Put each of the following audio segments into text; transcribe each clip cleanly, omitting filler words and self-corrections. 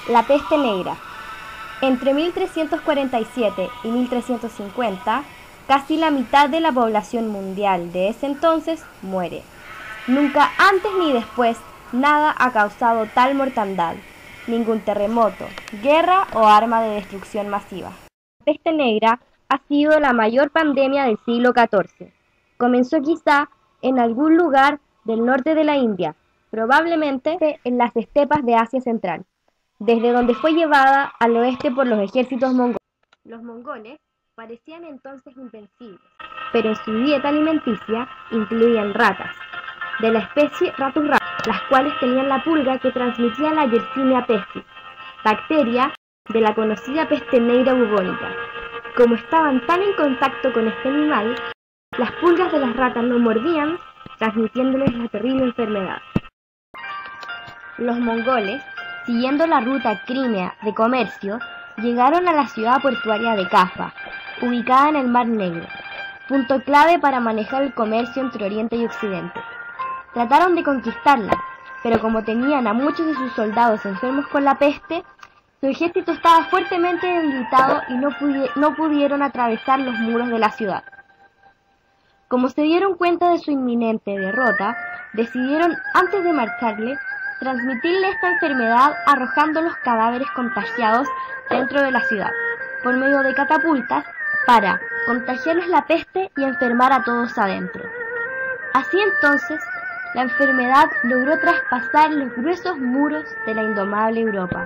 La peste negra. Entre 1347 y 1350, casi la mitad de la población mundial de ese entonces muere. Nunca antes ni después nada ha causado tal mortandad, ningún terremoto, guerra o arma de destrucción masiva. La peste negra ha sido la mayor pandemia del siglo XIV. Comenzó quizá en algún lugar del norte de la India, probablemente en las estepas de Asia Central, desde donde fue llevada al oeste por los ejércitos mongoles. Los mongoles parecían entonces invencibles, pero en su dieta alimenticia incluían ratas, de la especie Ratus ratus, las cuales tenían la pulga que transmitía la Yersinia pestis, bacteria de la conocida peste negra bubónica. Como estaban tan en contacto con este animal, las pulgas de las ratas lo mordían, transmitiéndoles la terrible enfermedad. Los mongoles, siguiendo la ruta Crimea de comercio, llegaron a la ciudad portuaria de Kaffa, ubicada en el Mar Negro, punto clave para manejar el comercio entre Oriente y Occidente. Trataron de conquistarla, pero como tenían a muchos de sus soldados enfermos con la peste, su ejército estaba fuertemente debilitado y no pudieron atravesar los muros de la ciudad. Como se dieron cuenta de su inminente derrota, decidieron, antes de marcharle, transmitirle esta enfermedad arrojando los cadáveres contagiados dentro de la ciudad, por medio de catapultas, para contagiarles la peste y enfermar a todos adentro. Así entonces, la enfermedad logró traspasar los gruesos muros de la indomable Europa.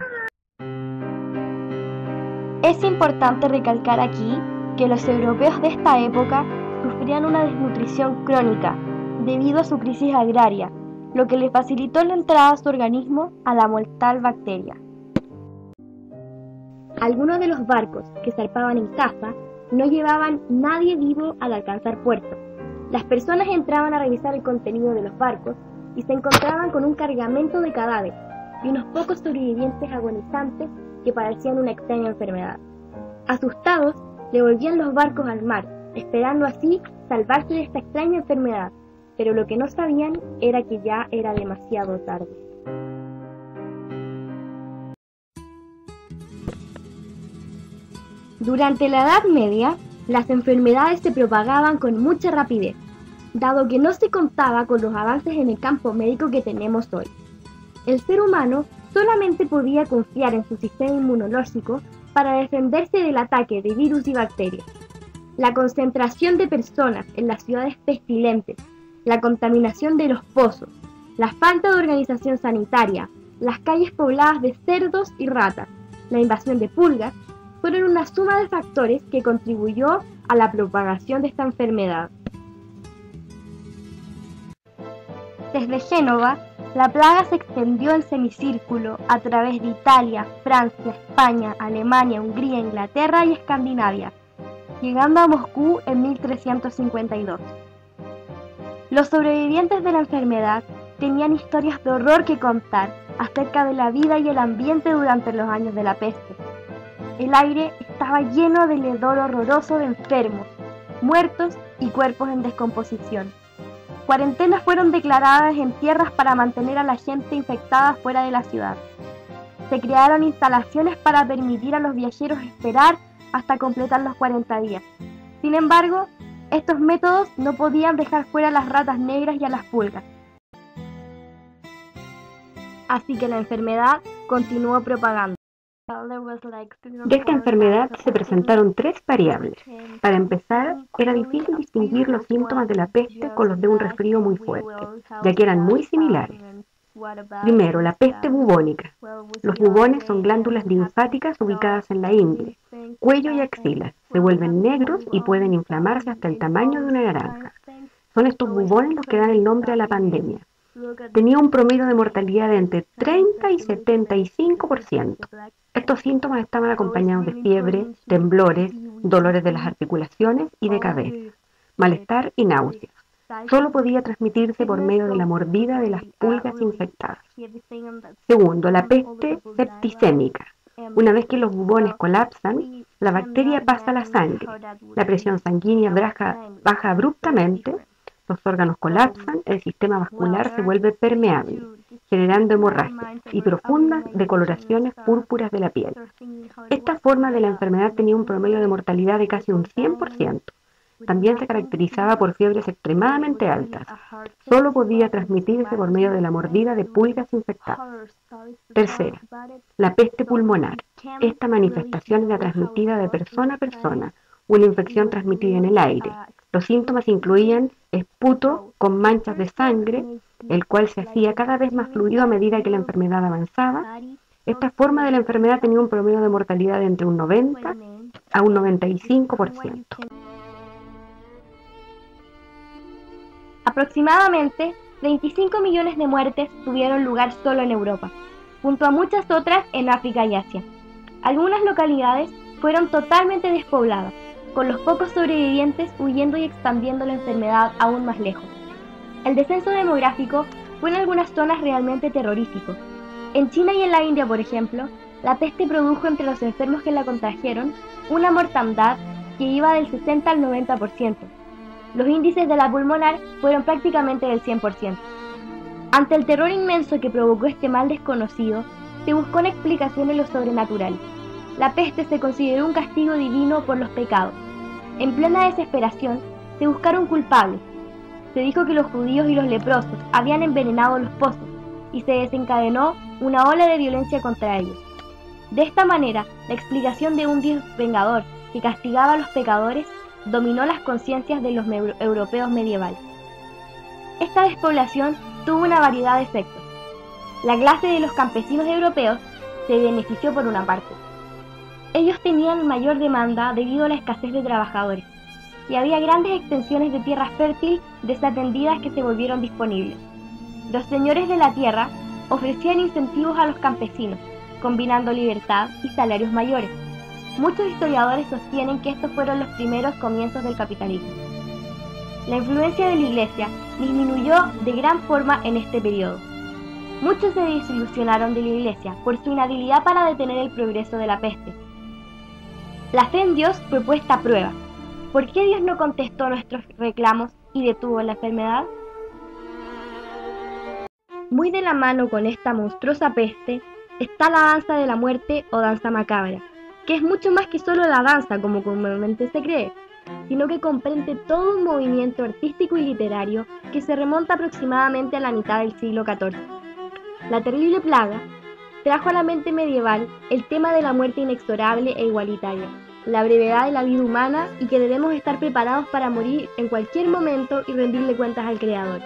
Es importante recalcar aquí que los europeos de esta época sufrían una desnutrición crónica debido a su crisis agraria, lo que le facilitó la entrada a su organismo a la mortal bacteria. Algunos de los barcos que zarpaban en Kaffa no llevaban nadie vivo al alcanzar puerto. Las personas entraban a revisar el contenido de los barcos y se encontraban con un cargamento de cadáveres y unos pocos sobrevivientes agonizantes que padecían una extraña enfermedad. Asustados, devolvían los barcos al mar, esperando así salvarse de esta extraña enfermedad, pero lo que no sabían era que ya era demasiado tarde. Durante la Edad Media, las enfermedades se propagaban con mucha rapidez, dado que no se contaba con los avances en el campo médico que tenemos hoy. El ser humano solamente podía confiar en su sistema inmunológico para defenderse del ataque de virus y bacterias. La concentración de personas en las ciudades pestilentes, la contaminación de los pozos, la falta de organización sanitaria, las calles pobladas de cerdos y ratas, la invasión de pulgas, fueron una suma de factores que contribuyó a la propagación de esta enfermedad. Desde Génova, la plaga se extendió en semicírculo a través de Italia, Francia, España, Alemania, Hungría, Inglaterra y Escandinavia, llegando a Moscú en 1352. Los sobrevivientes de la enfermedad tenían historias de horror que contar acerca de la vida y el ambiente durante los años de la peste. El aire estaba lleno del hedor horroroso de enfermos, muertos y cuerpos en descomposición. Cuarentenas fueron declaradas en tierras para mantener a la gente infectada fuera de la ciudad. Se crearon instalaciones para permitir a los viajeros esperar hasta completar los 40 días. Sin embargo, estos métodos no podían dejar fuera a las ratas negras y a las pulgas. Así que la enfermedad continuó propagando. De esta enfermedad se presentaron tres variables. Para empezar, era difícil distinguir los síntomas de la peste con los de un resfrío muy fuerte, ya que eran muy similares. Primero, la peste bubónica. Los bubones son glándulas linfáticas ubicadas en la ingle, cuello y axilas. Se vuelven negros y pueden inflamarse hasta el tamaño de una naranja. Son estos bubones los que dan el nombre a la pandemia. Tenía un promedio de mortalidad de entre 30 y 75%. Estos síntomas estaban acompañados de fiebre, temblores, dolores de las articulaciones y de cabeza, malestar y náuseas. Solo podía transmitirse por medio de la mordida de las pulgas infectadas. Segundo, la peste septicémica. Una vez que los bubones colapsan, la bacteria pasa a la sangre. La presión sanguínea baja abruptamente, estos órganos colapsan, el sistema vascular se vuelve permeable, generando hemorragias y profundas decoloraciones púrpuras de la piel. Esta forma de la enfermedad tenía un promedio de mortalidad de casi un 100%. También se caracterizaba por fiebres extremadamente altas. Solo podía transmitirse por medio de la mordida de pulgas infectadas. Tercera, la peste pulmonar. Esta manifestación era transmitida de persona a persona, una infección transmitida en el aire. Los síntomas incluían esputo con manchas de sangre, el cual se hacía cada vez más fluido a medida que la enfermedad avanzaba. Esta forma de la enfermedad tenía un promedio de mortalidad de entre un 90 a un 95%. Aproximadamente 25 millones de muertes tuvieron lugar solo en Europa, junto a muchas otras en África y Asia. Algunas localidades fueron totalmente despobladas, con los pocos sobrevivientes huyendo y expandiendo la enfermedad aún más lejos. El descenso demográfico fue en algunas zonas realmente terrorífico. En China y en la India, por ejemplo, la peste produjo entre los enfermos que la contrajeron una mortandad que iba del 60 al 90%. Los índices de la pulmonar fueron prácticamente del 100%. Ante el terror inmenso que provocó este mal desconocido, se buscó una explicación en lo sobrenatural. La peste se consideró un castigo divino por los pecados. En plena desesperación, se buscaron culpables. Se dijo que los judíos y los leprosos habían envenenado los pozos y se desencadenó una ola de violencia contra ellos. De esta manera, la explicación de un Dios vengador que castigaba a los pecadores dominó las conciencias de los europeos medievales. Esta despoblación tuvo una variedad de efectos. La clase de los campesinos europeos se benefició por una parte. Ellos tenían mayor demanda debido a la escasez de trabajadores, y había grandes extensiones de tierra fértil desatendidas que se volvieron disponibles. Los señores de la tierra ofrecían incentivos a los campesinos, combinando libertad y salarios mayores. Muchos historiadores sostienen que estos fueron los primeros comienzos del capitalismo. La influencia de la Iglesia disminuyó de gran forma en este periodo. Muchos se desilusionaron de la Iglesia por su inhabilidad para detener el progreso de la peste. La fe en Dios fue puesta a prueba. ¿Por qué Dios no contestó nuestros reclamos y detuvo la enfermedad? Muy de la mano con esta monstruosa peste está la danza de la muerte o danza macabra, que es mucho más que solo la danza como comúnmente se cree, sino que comprende todo un movimiento artístico y literario que se remonta aproximadamente a la mitad del siglo XIV. La terrible plaga trajo a la mente medieval el tema de la muerte inexorable e igualitaria, la brevedad de la vida humana y que debemos estar preparados para morir en cualquier momento y rendirle cuentas al Creador.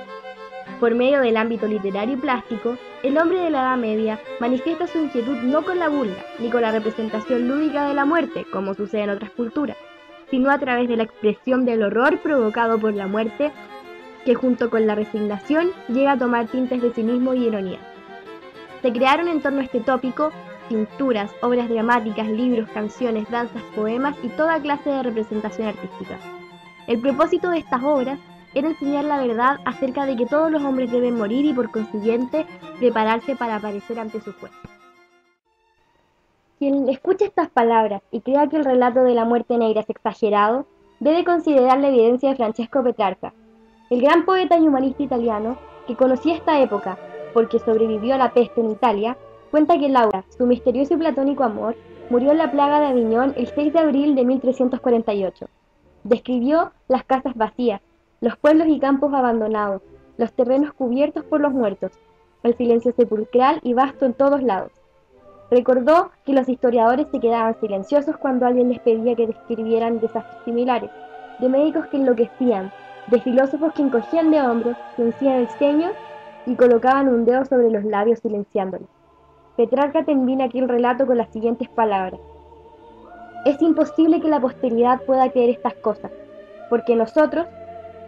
Por medio del ámbito literario y plástico, el hombre de la Edad Media manifiesta su inquietud no con la burla, ni con la representación lúdica de la muerte, como sucede en otras culturas, sino a través de la expresión del horror provocado por la muerte, que junto con la resignación llega a tomar tintes de cinismo y ironía. Se crearon en torno a este tópico pinturas, obras dramáticas, libros, canciones, danzas, poemas y toda clase de representación artística. El propósito de estas obras era enseñar la verdad acerca de que todos los hombres deben morir y por consiguiente prepararse para aparecer ante su juez. Quien escuche estas palabras y crea que el relato de la muerte negra es exagerado, debe considerar la evidencia de Francesco Petrarca, el gran poeta y humanista italiano que conocía esta época porque sobrevivió a la peste en Italia. Cuenta que Laura, su misterioso y platónico amor, murió en la plaga de Aviñón el 6 de abril de 1348. Describió las casas vacías, los pueblos y campos abandonados, los terrenos cubiertos por los muertos, el silencio sepulcral y vasto en todos lados. Recordó que los historiadores se quedaban silenciosos cuando alguien les pedía que describieran desastres similares, de médicos que enloquecían, de filósofos que encogían de hombros, fruncían el ceño y colocaban un dedo sobre los labios silenciándolos. Petrarca termina aquí el relato con las siguientes palabras: es imposible que la posteridad pueda creer estas cosas, porque nosotros,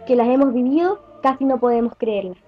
que las hemos vivido, casi no podemos creerlas.